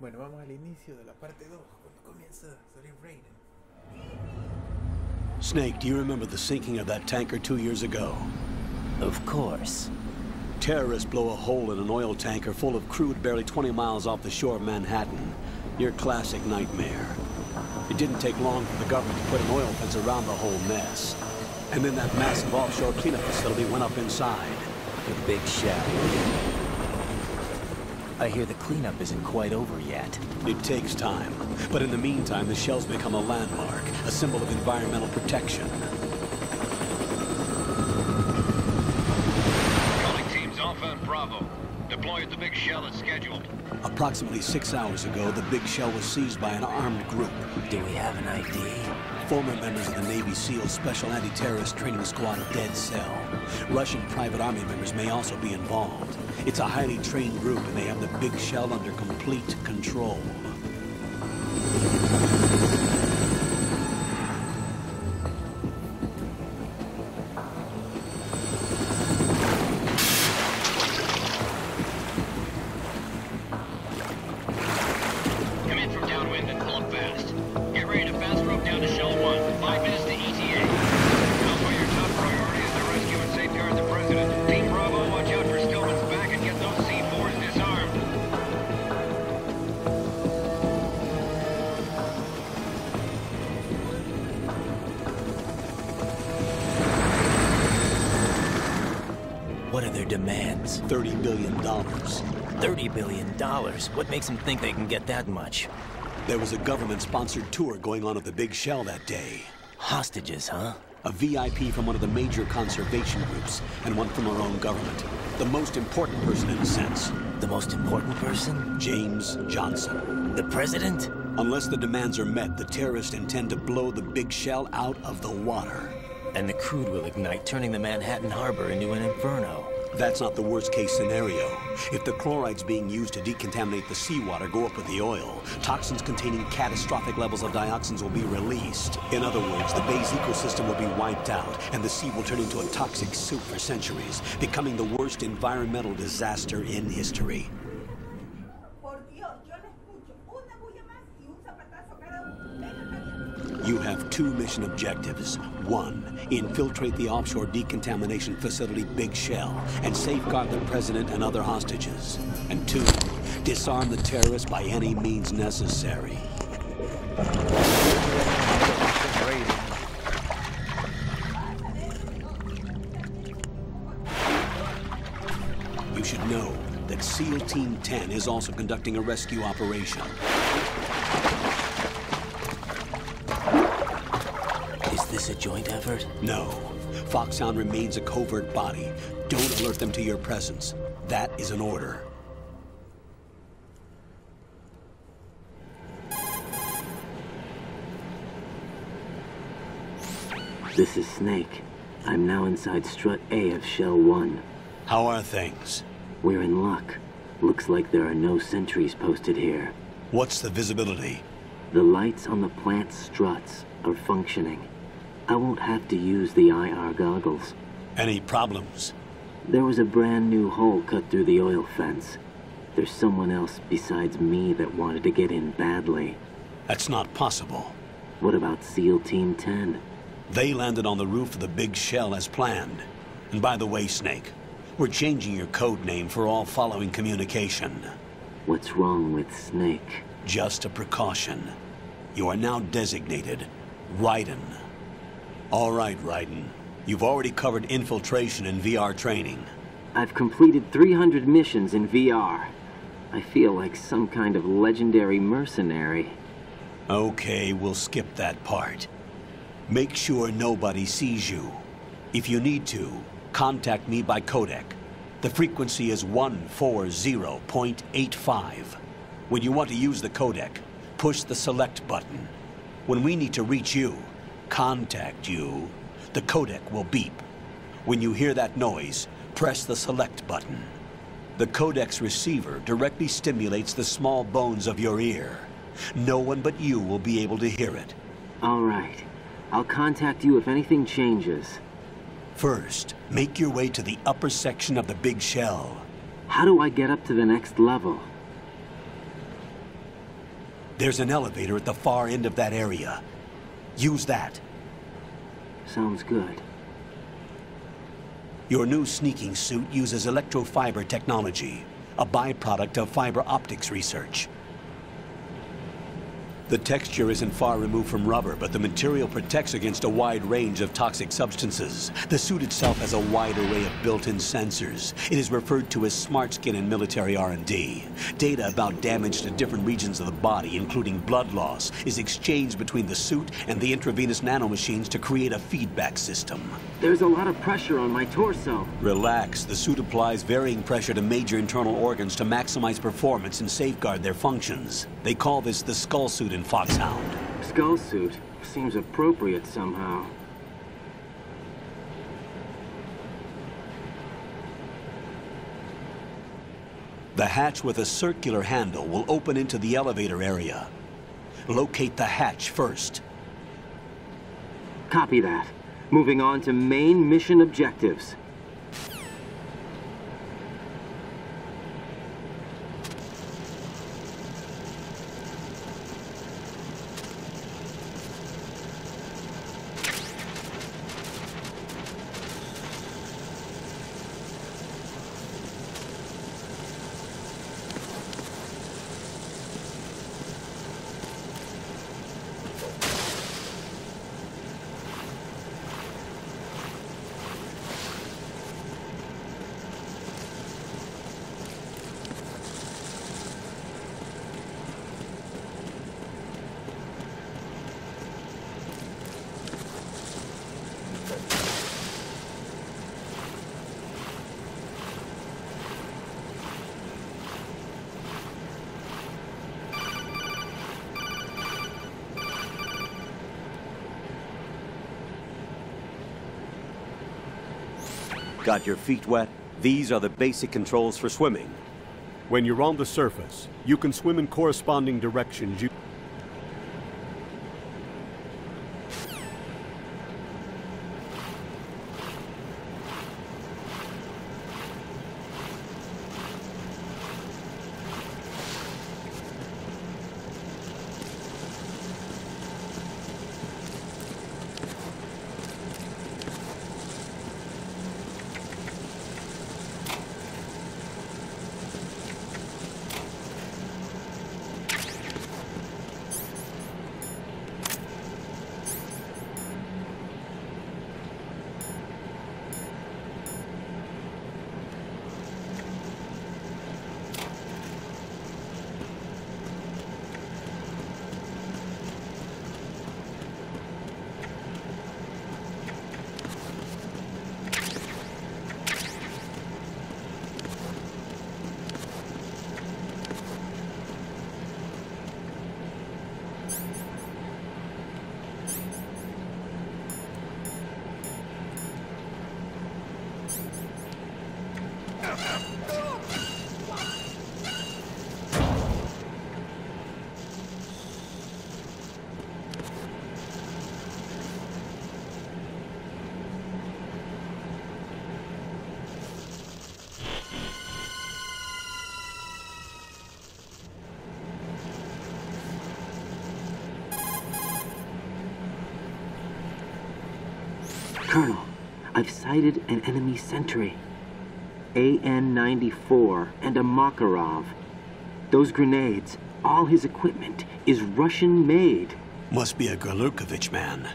Bueno, vamos al inicio de la parte 2, cuando comienza a salir Raiden. Snake, do you remember the sinking of that tanker 2 years ago? Of course. Terrorists blow a hole in an oil tanker full of crude barely 20 miles off the shore of Manhattan. Your classic nightmare. It didn't take long for the government to put an oil fence around the whole mess. And then that massive offshore cleanup facility went up inside. The big shell. I hear the cleanup isn't quite over yet. It takes time. But in the meantime, the shell's become a landmark, a symbol of environmental protection. Calling teams Alpha and Bravo. Deploy at the big shell as scheduled. Approximately 6 hours ago, the big shell was seized by an armed group. Do we have an ID? Former members of the Navy SEAL Special Anti-Terrorist Training Squad Dead Cell. Russian private army members may also be involved. It's a highly trained group, and they have the big shell under complete control. Come in from downwind and pull up fast. Get ready to fast rope down to Shell 1. 5 minutes to ETA. Alpha, your top priority is to rescue and safeguard the President. Team Bravo, watch out for Stillman's back and get those C4s disarmed. What are their demands? $30 billion. $30 billion? What makes them think they can get that much? There was a government-sponsored tour going on at the big shell that day. Hostages, huh? A VIP from one of the major conservation groups, and one from our own government. The most important person in a sense. The most important person? James Johnson. The President? Unless the demands are met, the terrorists intend to blow the big shell out of the water. And the crude will ignite, turning the Manhattan Harbor into an inferno. That's not the worst-case scenario. If the chlorides being used to decontaminate the seawater go up with the oil, toxins containing catastrophic levels of dioxins will be released. In other words, the bay's ecosystem will be wiped out, and the sea will turn into a toxic soup for centuries, becoming the worst environmental disaster in history. You have 2 mission objectives. 1, infiltrate the offshore decontamination facility Big Shell and safeguard the President and other hostages. And 2, disarm the terrorists by any means necessary. You should know that SEAL Team 10 is also conducting a rescue operation. Is this a joint effort? No. Foxhound remains a covert body. Don't alert them to your presence. That is an order. This is Snake. I'm now inside Strut A of Shell 1. How are things? We're in luck. Looks like there are no sentries posted here. What's the visibility? The lights on the plant's struts are functioning. I won't have to use the IR goggles. Any problems? There was a brand new hole cut through the oil fence. There's someone else besides me that wanted to get in badly. That's not possible. What about SEAL Team 10? They landed on the roof of the big shell as planned. And by the way, Snake, we're changing your code name for all following communication. What's wrong with Snake? Just a precaution. You are now designated Raiden. All right, Raiden. You've already covered infiltration and VR training. I've completed 300 missions in VR. I feel like some kind of legendary mercenary. Okay, we'll skip that part. Make sure nobody sees you. If you need to, contact me by codec. The frequency is 140.85. When you want to use the codec, push the select button. When we need to reach you, contact you, the codec will beep. When you hear that noise, press the select button. The codec's receiver directly stimulates the small bones of your ear. No one but you will be able to hear it. All right. I'll contact you if anything changes. First, make your way to the upper section of the big shell. How do I get up to the next level? There's an elevator at the far end of that area. Use that. Sounds good. Your new sneaking suit uses electrofiber technology, a byproduct of fiber optics research. The texture isn't far removed from rubber, but the material protects against a wide range of toxic substances. The suit itself has a wide array of built-in sensors. It is referred to as smart skin in military R&D. Data about damage to different regions of the body, including blood loss, is exchanged between the suit and the intravenous nanomachines to create a feedback system. There's a lot of pressure on my torso. Relax. The suit applies varying pressure to major internal organs to maximize performance and safeguard their functions. They call this the skull suit in Foxhound. Skull suit seems appropriate somehow. The hatch with a circular handle will open into the elevator area. Locate the hatch first. Copy that. Moving on to main mission objectives. Got your feet wet? These are the basic controls for swimming. When you're on the surface, you can swim in corresponding directions. Colonel, I've sighted an enemy sentry. AN-94 and a Makarov. Those grenades, all his equipment, is Russian-made. Must be a Gorlukovich man.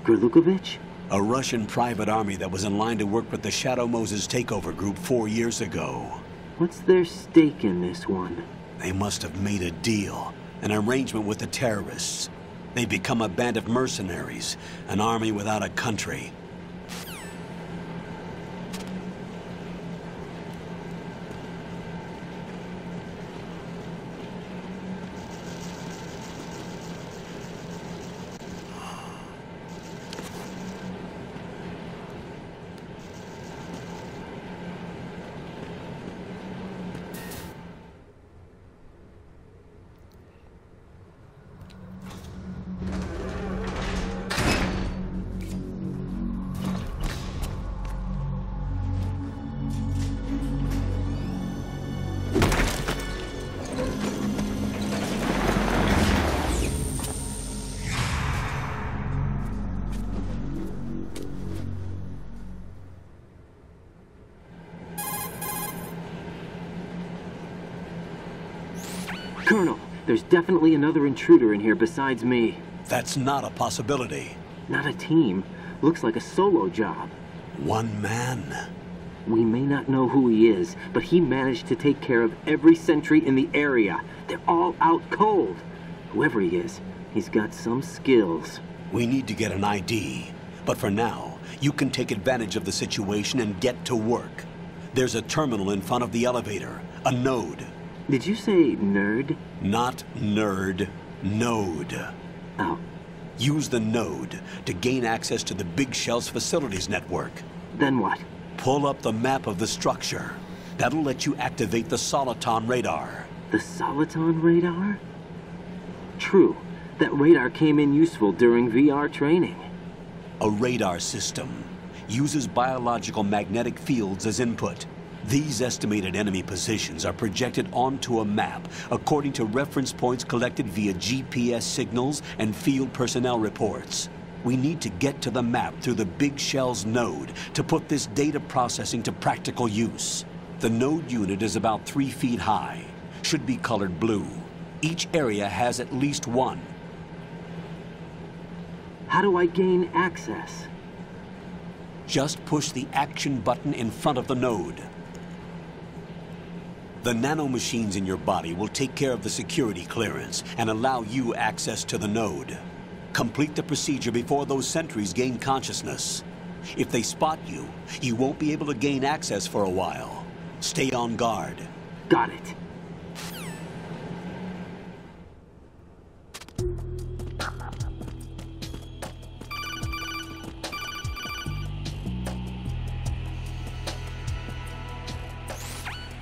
Gorlukovich? A Russian private army that was in line to work with the Shadow Moses takeover group 4 years ago. What's their stake in this one? They must have made a deal, an arrangement with the terrorists. They've become a band of mercenaries, an army without a country. There's definitely another intruder in here besides me. That's not a possibility. Not a team. Looks like a solo job. One man. We may not know who he is, but he managed to take care of every sentry in the area. They're all out cold. Whoever he is, he's got some skills. We need to get an ID. But for now, you can take advantage of the situation and get to work. There's a terminal in front of the elevator. A node. Did you say nerd? Not nerd. Node. Oh. Use the node to gain access to the Big Shell's facilities network. Then what? Pull up the map of the structure. That'll let you activate the Soliton radar. The Soliton radar? True. That radar came in useful during VR training. A radar system uses biological magnetic fields as input. These estimated enemy positions are projected onto a map according to reference points collected via GPS signals and field personnel reports. We need to get to the map through the Big Shell's node to put this data processing to practical use. The node unit is about 3 feet high, should be colored blue. Each area has at least one. How do I gain access? Just push the action button in front of the node. The nanomachines in your body will take care of the security clearance and allow you access to the node. Complete the procedure before those sentries gain consciousness. If they spot you, you won't be able to gain access for a while. Stay on guard. Got it.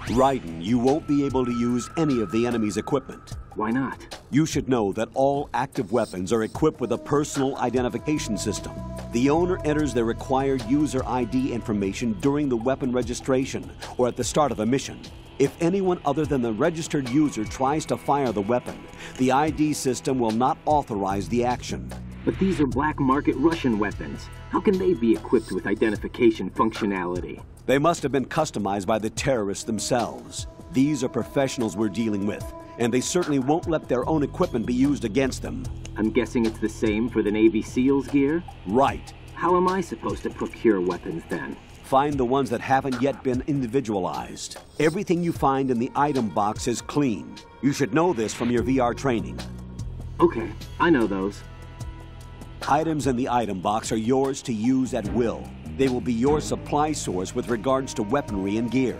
Raiden, you won't be able to use any of the enemy's equipment. Why not? You should know that all active weapons are equipped with a personal identification system. The owner enters their required user ID information during the weapon registration or at the start of a mission. If anyone other than the registered user tries to fire the weapon, the ID system will not authorize the action. But these are black market Russian weapons. How can they be equipped with identification functionality? They must have been customized by the terrorists themselves. These are professionals we're dealing with, and they certainly won't let their own equipment be used against them. I'm guessing it's the same for the Navy SEALs gear? Right. How am I supposed to procure weapons then? Find the ones that haven't yet been individualized. Everything you find in the item box is clean. You should know this from your VR training. Okay, I know those. Items in the item box are yours to use at will. They will be your supply source with regards to weaponry and gear.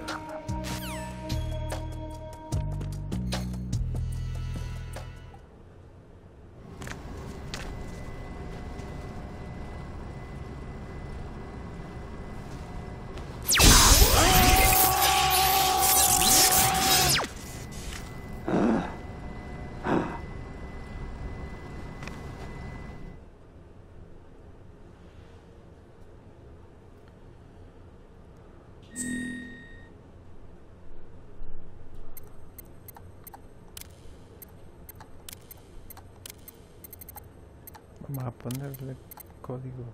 Vamos a ponerle código.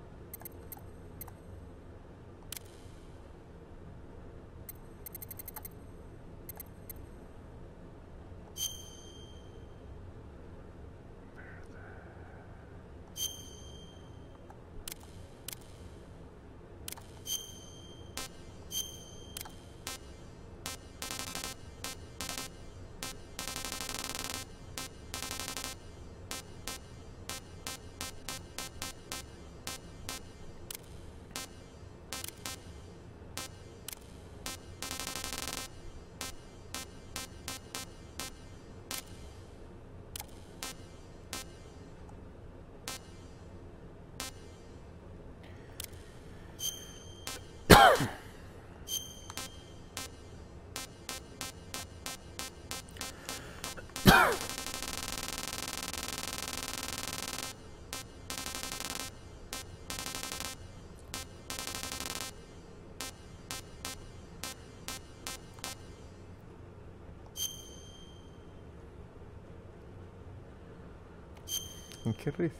¿Qué risa?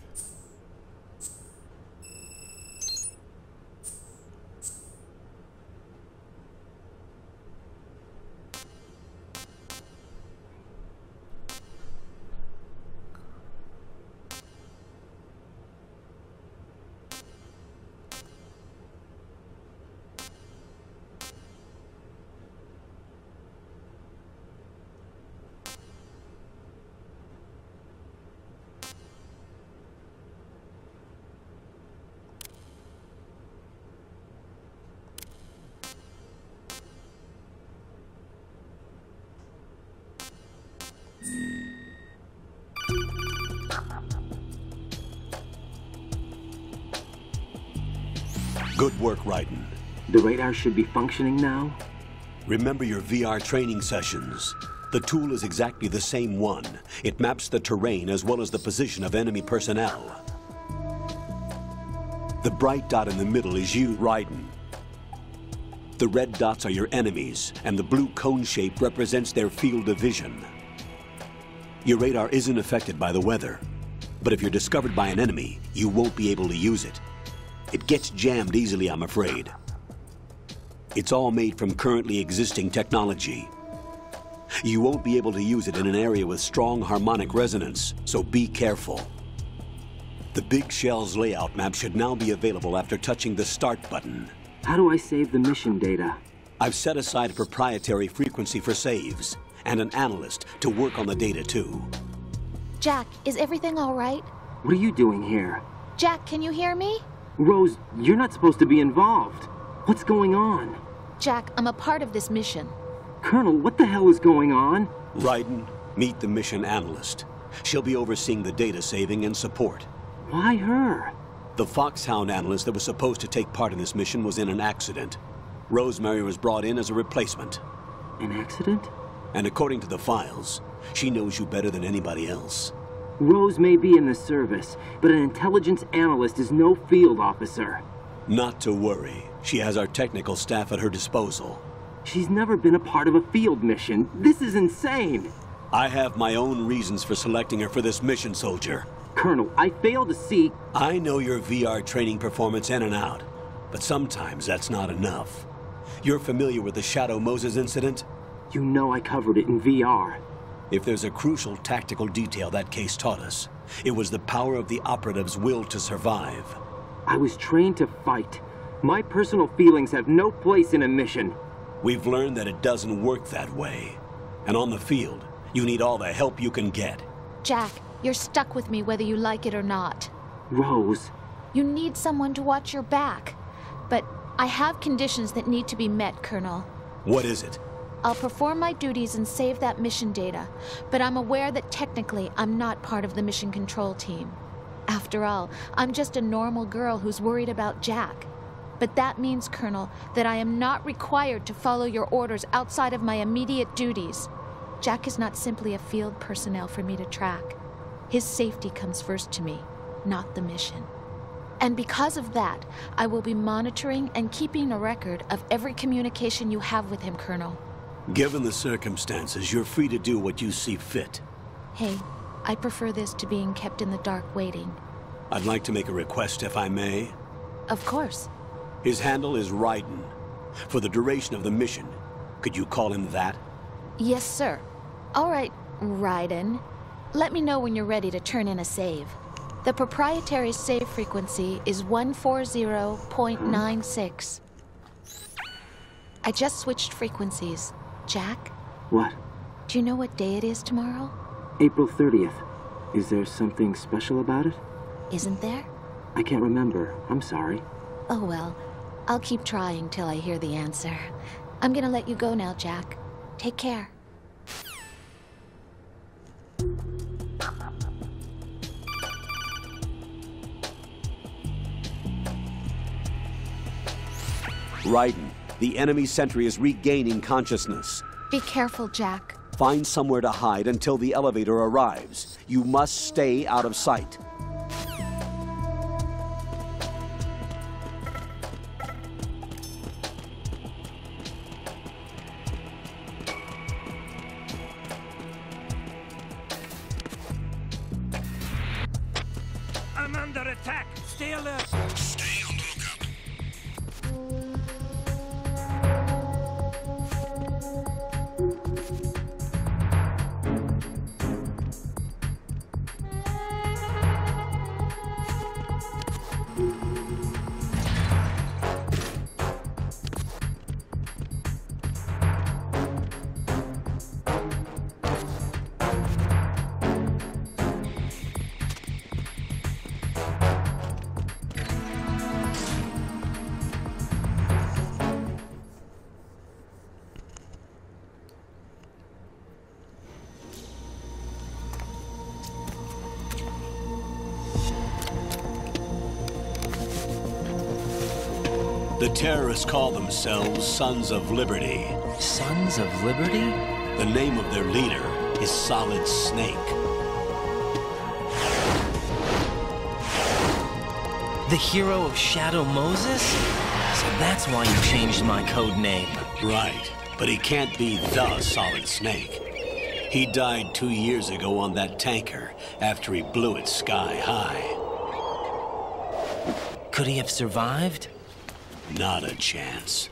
Good work, Raiden. The radar should be functioning now? Remember your VR training sessions. The tool is exactly the same one. It maps the terrain as well as the position of enemy personnel. The bright dot in the middle is you, Raiden. The red dots are your enemies, and the blue cone shape represents their field of vision. Your radar isn't affected by the weather, but if you're discovered by an enemy, you won't be able to use it. It gets jammed easily, I'm afraid. It's all made from currently existing technology. You won't be able to use it in an area with strong harmonic resonance, so be careful. The Big Shell's layout map should now be available after touching the Start button. How do I save the mission data? I've set aside a proprietary frequency for saves, and an analyst to work on the data too. Jack, is everything all right? What are you doing here? Jack, can you hear me? Rose, you're not supposed to be involved. What's going on? Jack, I'm a part of this mission. Colonel, what the hell is going on? Raiden, meet the mission analyst. She'll be overseeing the data saving and support. Why her? The Foxhound analyst that was supposed to take part in this mission was in an accident. Rosemary was brought in as a replacement. An accident? And according to the files, she knows you better than anybody else. Rose may be in the service, but an intelligence analyst is no field officer. Not to worry. She has our technical staff at her disposal. She's never been a part of a field mission. This is insane. I have my own reasons for selecting her for this mission, soldier. Colonel, I fail to see... I know your VR training performance in and out, but sometimes that's not enough. You're familiar with the Shadow Moses incident? You know I covered it in VR. If there's a crucial tactical detail that case taught us, it was the power of the operative's will to survive. I was trained to fight. My personal feelings have no place in a mission. We've learned that it doesn't work that way. And on the field, you need all the help you can get. Jack, you're stuck with me whether you like it or not. Rose. You need someone to watch your back. But I have conditions that need to be met, Colonel. What is it? I'll perform my duties and save that mission data, but I'm aware that technically I'm not part of the mission control team. After all, I'm just a normal girl who's worried about Jack. But that means, Colonel, that I am not required to follow your orders outside of my immediate duties. Jack is not simply a field personnel for me to track. His safety comes first to me, not the mission. And because of that, I will be monitoring and keeping a record of every communication you have with him, Colonel. Given the circumstances, you're free to do what you see fit. Hey, I prefer this to being kept in the dark waiting. I'd like to make a request, if I may. Of course. His handle is Raiden. For the duration of the mission, could you call him that? Yes, sir. All right, Raiden. Let me know when you're ready to turn in a save. The proprietary save frequency is 140.96. I just switched frequencies. Jack? What? Do you know what day it is tomorrow? April 30th. Is there something special about it? Isn't there? I can't remember. I'm sorry. Oh well, I'll keep trying till I hear the answer. I'm gonna let you go now, Jack. Take care. Raiden, the enemy sentry is regaining consciousness. Be careful, Jack. Find somewhere to hide until the elevator arrives. You must stay out of sight. I'm under attack. Stay alert. Stay on the lookout. The terrorists call themselves Sons of Liberty. Sons of Liberty? The name of their leader is Solid Snake. The hero of Shadow Moses? So that's why you changed my code name. Right, but he can't be the Solid Snake. He died 2 years ago on that tanker after he blew it sky high. Could he have survived? Not a chance.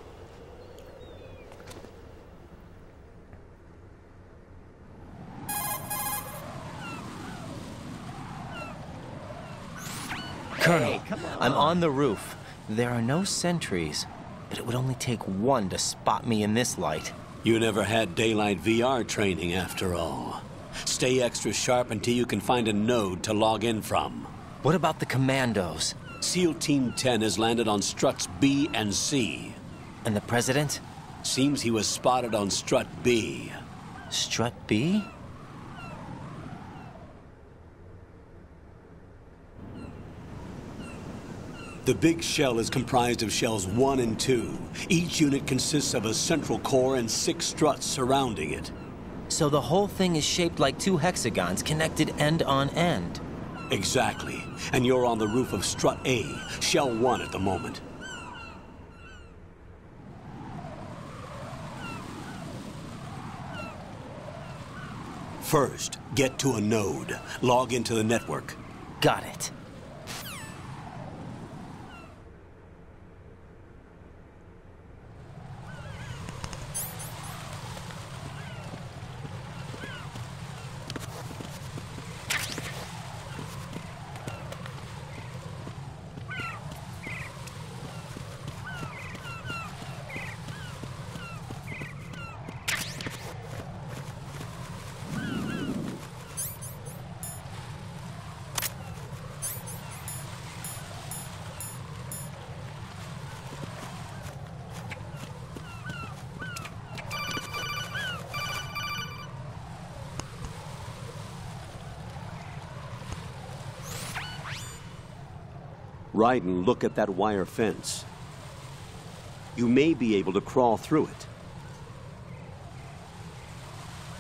Colonel, I'm on the roof. There are no sentries, but it would only take one to spot me in this light. You never had daylight VR training after all. Stay extra sharp until you can find a node to log in from. What about the commandos? SEAL Team 10 has landed on struts B and C. And the president? Seems he was spotted on strut B. Strut B? The big shell is comprised of shells 1 and 2. Each unit consists of a central core and 6 struts surrounding it. So the whole thing is shaped like 2 hexagons connected end on end. Exactly. And you're on the roof of strut A, shell 1 at the moment. First, get to a node. Log into the network. Got it. Ride and look at that wire fence. You may be able to crawl through it.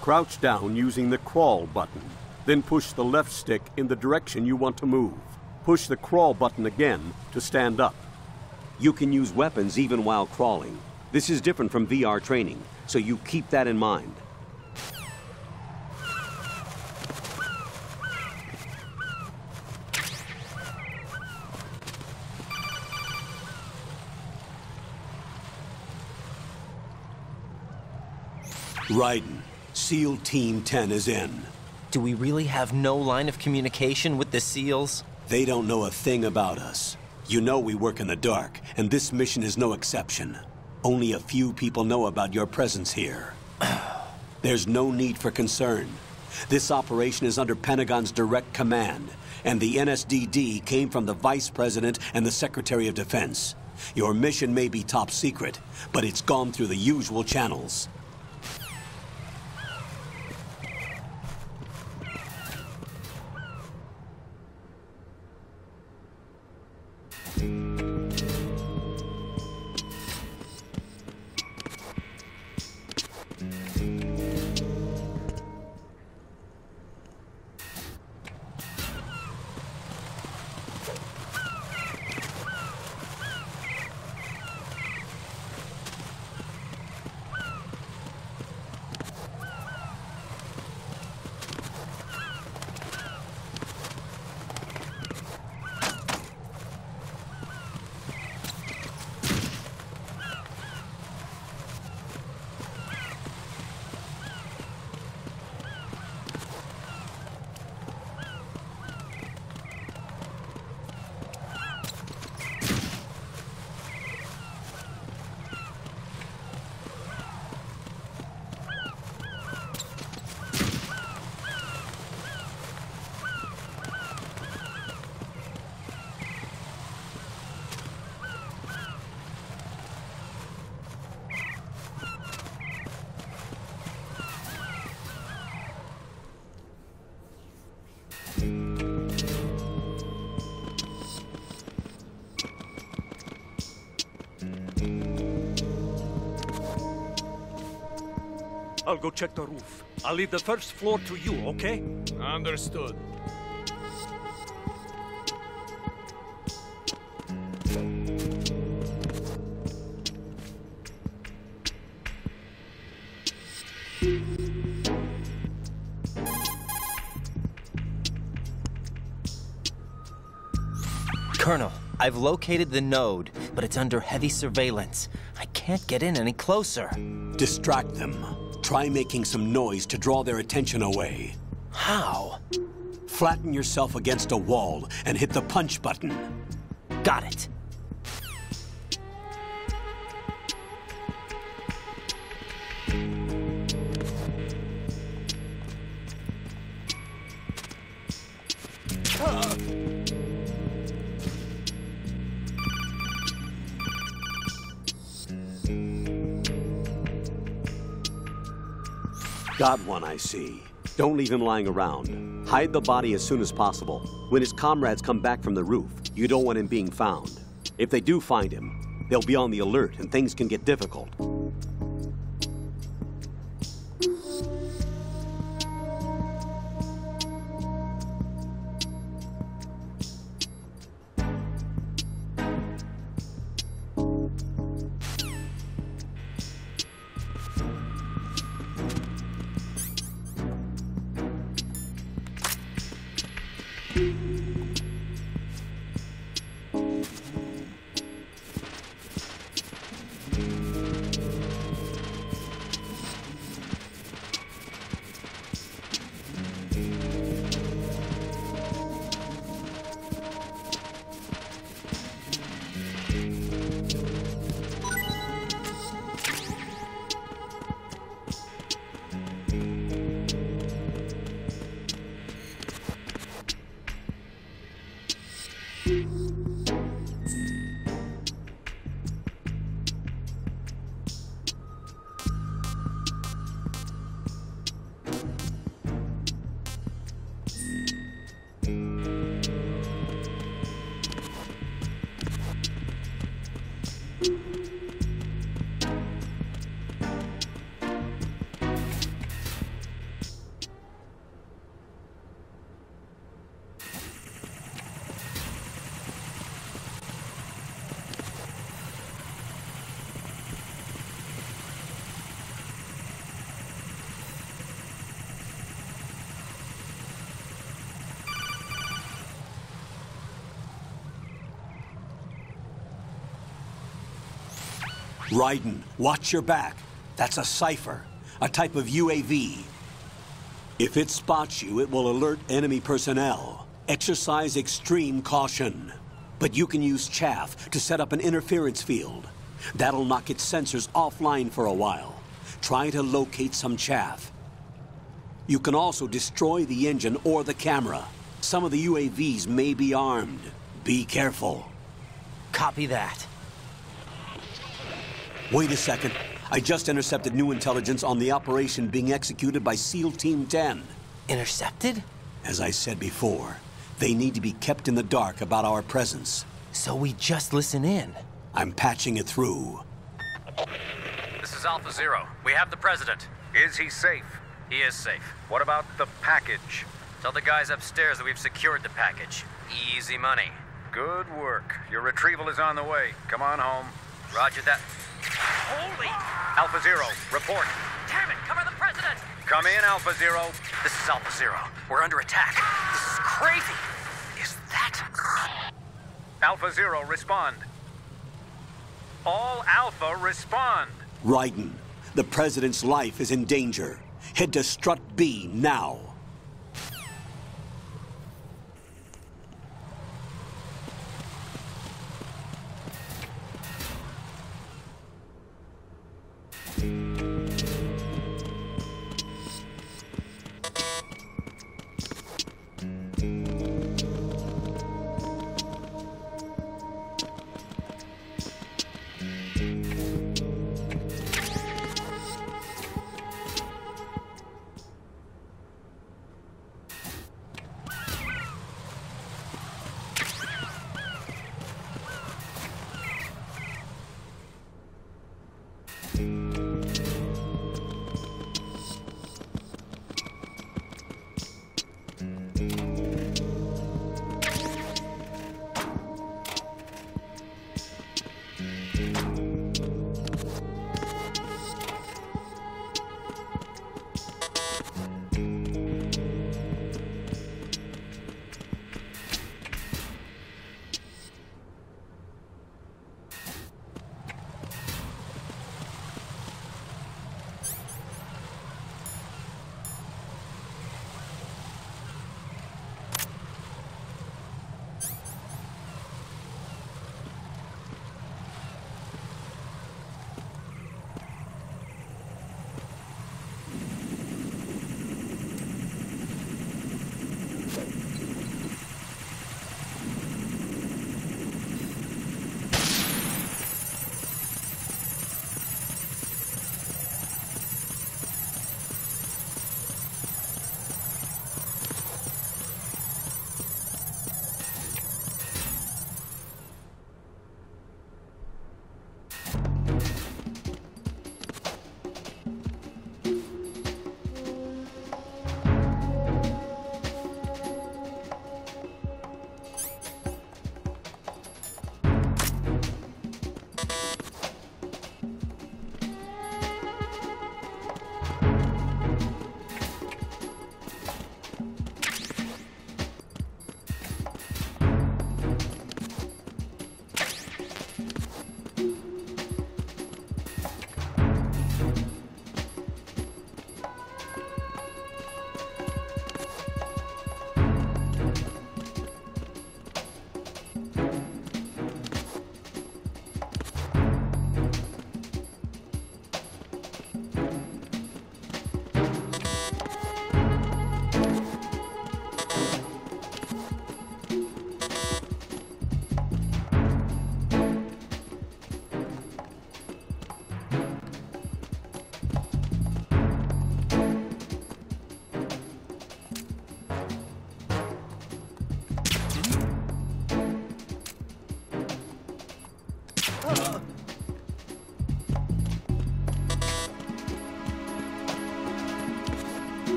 Crouch down using the crawl button. Then push the left stick in the direction you want to move. Push the crawl button again to stand up. You can use weapons even while crawling. This is different from VR training, so you keep that in mind. Raiden, SEAL Team 10 is in. Do we really have no line of communication with the SEALs? They don't know a thing about us. You know we work in the dark, and this mission is no exception. Only a few people know about your presence here. There's no need for concern. This operation is under Pentagon's direct command, and the NSDD came from the Vice President and the Secretary of Defense. Your mission may be top secret, but it's gone through the usual channels. I'll go check the roof. I'll leave the first floor to you, okay? Understood. Colonel, I've located the node, but it's under heavy surveillance. I can't get in any closer. Distract them. Try making some noise to draw their attention away. How? Flatten yourself against a wall and hit the punch button. Got it. Got one, I see. Don't leave him lying around. Hide the body as soon as possible. When his comrades come back from the roof, you don't want him being found. If they do find him, they'll be on the alert and things can get difficult. Raiden, watch your back. That's a cipher, a type of UAV. If it spots you, it will alert enemy personnel. Exercise extreme caution. But you can use chaff to set up an interference field. That'll knock its sensors offline for a while. Try to locate some chaff. You can also destroy the engine or the camera. Some of the UAVs may be armed. Be careful. Copy that. Wait a second. I just intercepted new intelligence on the operation being executed by SEAL Team 10. Intercepted? As I said before, they need to be kept in the dark about our presence. So we just listen in. I'm patching it through. This is Alpha Zero. We have the president. Is he safe? He is safe. What about the package? Tell the guys upstairs that we've secured the package. Easy money. Good work. Your retrieval is on the way. Come on home. Roger that. Holy! Alpha Zero, report. Damn it! Cover the president! Come in, Alpha Zero. This is Alpha Zero. We're under attack. This is crazy. Is that... Alpha Zero, respond. All Alpha, respond. Raiden, the president's life is in danger. Head to Strut B now.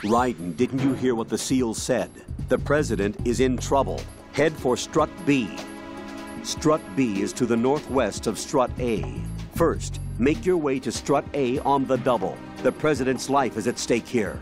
Raiden, didn't you hear what the SEAL said? The President is in trouble. Head for Strut B. Strut B is to the northwest of Strut A. First, make your way to Strut A on the double. The President's life is at stake here.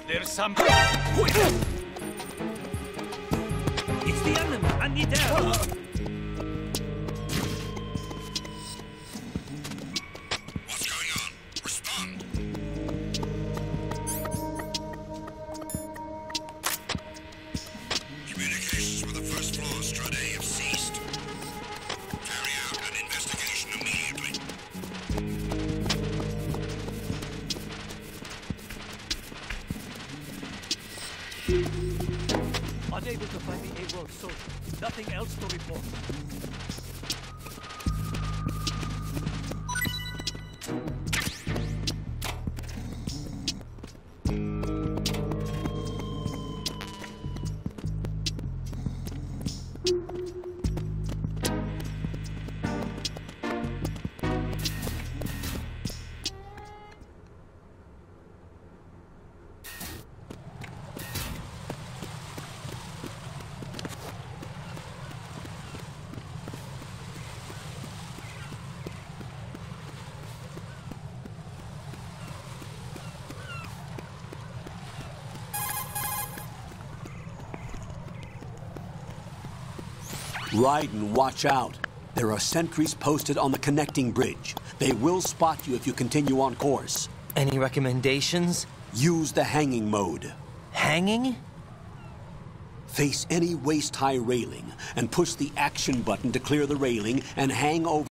There's some... It's the enemy! I need help! What's going on? Respond! Communications with the first floor, Strut A, have ceased. Carry out an investigation immediately. Unable to find the A-World soldier. Nothing else to report. Raiden, watch out. There are sentries posted on the connecting bridge. They will spot you if you continue on course. Any recommendations? Use the hanging mode. Hanging? Face any waist-high railing and push the action button to clear the railing and hang over